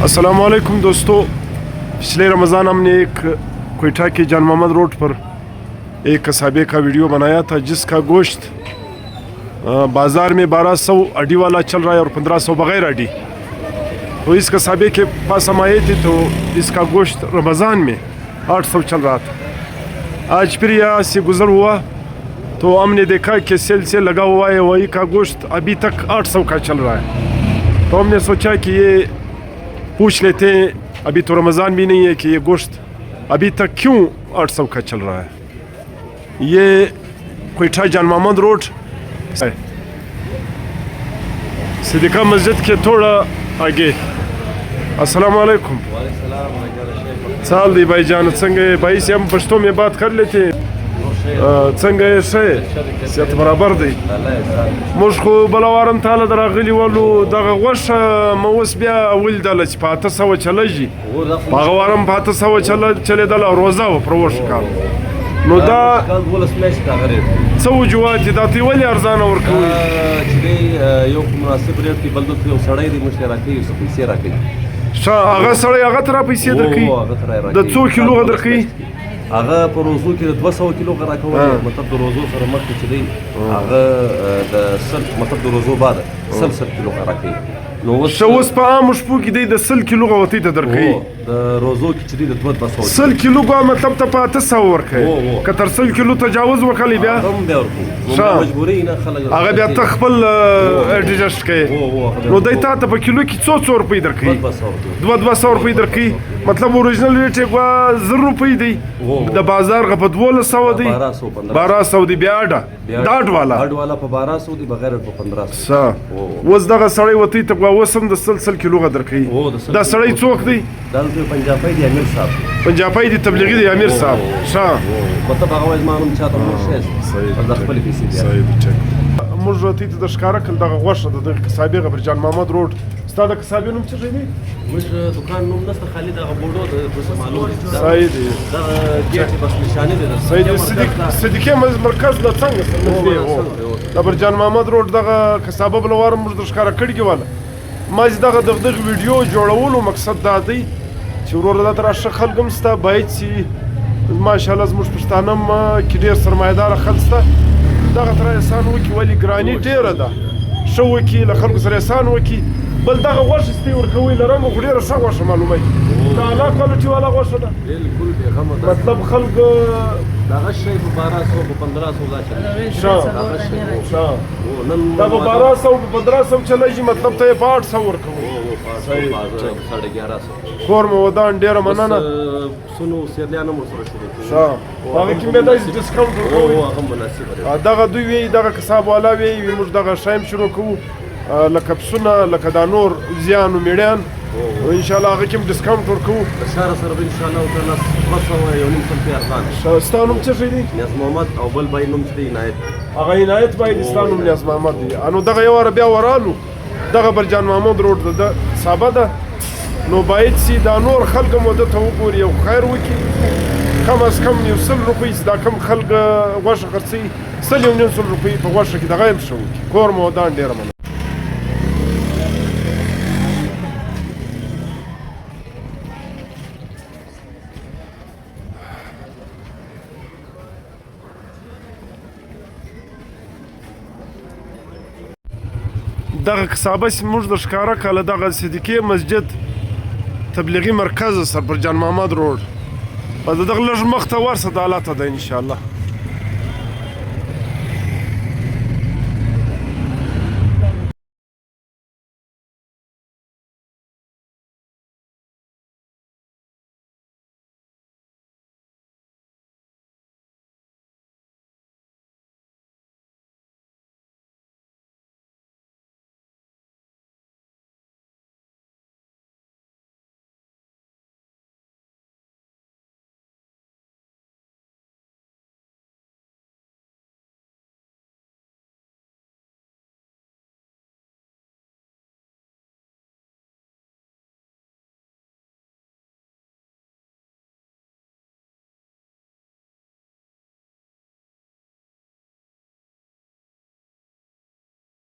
अस्सलाम वालेकुम दोस्तों, पिछले रमज़ान हमने एक कोयटा के जान मोहम्मद रोड पर एक कसाबे का वीडियो बनाया था जिसका गोश्त बाज़ार में 1200 अडी वाला चल रहा है और 1500 बग़ैर अडी। तो इस कसाबे के पास हम आए थे तो इसका गोश्त रमज़ान में 800 चल रहा था। आज फिर यहाँ से गुज़र हुआ तो हमने देखा कि सेल से लगा हुआ है वही का गोश्त अभी तक 800 का चल रहा है। तो हमने सोचा कि ये पूछ लेते हैं, अभी तो रमज़ान भी नहीं है, कि ये गोश्त अभी तक क्यों 800 का चल रहा है। ये कोयटा जान मोहम्मद रोड है, सिद्दीक़ा मस्जिद के थोड़ा आगे। अस्सलाम वालेकुम। साल दी भाई जान संगे भाई से हम पश्तो में बात कर लेते हैं। संगे से सेहत बराबर दी मुझको बलावारम थाला दरागली वालू दगा वश मोस बिया विल दलच पाता सव चलजी बागवारम पाता सव चले दल रोजा व प्रवश का नो दा सव जुवात दाती वली अरजान और कोई चले यो मुनासिब रेट की बलदत यो सड़ाई दी मुश्किल रखी सो पैसे रखी शा आगा सड़ाई आगा तरा पैसे दरकी द 2 किलो दरकी هغه په روزو کې 200 کیلو غره کوي مطلب د روزو سره مخکې چې دی هغه د سل مطلب د روزو بعد سل کیلو غره کوي نو اوس په عام شپو کې دی د 100 کیلو غوتی ته درکې د روزو کې چې دی د 200 100 کیلو غو مطلب ته په 900 ورکې کتر 100 کیلو تجاوز وکړي بیا هم بیا ورکو مجبوري نه خلک هغه بیا تخپل اډجسټ کوي نو دای ته په کیلو کې 200 روپۍ درکې 200 روپۍ درکې مطلب اوریجنل ریټ یې 0 روپۍ دی د بازار غ په 1200 دی 1200 دی بیا ډاډ والا په 1200 دی بغیر په 1500 س وز دغه سړی وتی ته وسم د 100 کیلو غ درکې دا سړی څوک دی دلته پنجابی دی امیر صاحب پنجابی دی تبلیغی دی امیر صاحب شا مطلب هغه زمانم چاته مرشد د خپل پیسې دی صحیح ټیک موږ ته د ښکارا کل دغه غوښه د کسابې غبر جان محمد روډ ستاسو د کسابې نوم څه دی موږ دکان نوم نسته خالد هغه بوډو د معلوم صحیح دی دا ګیټ بس نشانه دی صحیح دی صدیقه مرکز لا څنګه سره د بر جان محمد روډ دغه کسابه بلوار موږ د ښکارا کړی کېواله ما دغه دغه ویډیو جوړولو مقصد دا دی چې ورور دا تر شخل کوم ستا باید چې ماشاءالله زموږ پښتانه کې ډېر سرمایدار خلک دغه تر احسان وکي ولی ګرانی ډیره ده شو وکي له خلکو سره احسان وکي بل دغه غوښه ستې ورکوي لرم خو ډېره ښه غوښه معلوموي د اعلی کوالټي والا غوښه ده بالکل بېغمه ده مطلب خلک دغه شی په 1200 په 1500 دا چلي ښه دا په 1200 په 1500 چلېږي مطلب ته یې په 800 ورکوي کور مو ودان ډېره مننه سنو سیرلیانه مو سره شروع ښه هغه کې مې داسې ډسکاونټ ورکوي هغه مناسب دغه دوی وی دغه کساب والا وی موږ دغه شایم شروع کوو لکه پسونه لکه دا نور زیان او میډیان ان شاء الله هغه کې ډسکاونټ ورکوو اشاره سره ان شاء الله تعالی 200 یو نیم سم ارزان ستاسو نوم څه دی نیاز محمد او بل بای نوم دی عنایت هغه عنایت بای ستاسو نوم نیاز محمد دی انو دغه یو ور بیا ورالو دغه بر جان محمد روډ د صحابه ده نو باید سي دا نور خلک مو د ته وګوري او خیر وکي کم از کم یو 100 روپۍ دا کم خلک غوښه خرڅي 100 روپۍ په غوښه کې دغه هم شو کور مو ودان ډېره مننه دغه کسابه موږ د ښکارا کله دغه صدیقه مسجد تبلیغی مرکز سر پر جان محمد روډ په دغه لږ مخ ته ورسه د حالات ده ان شاء الله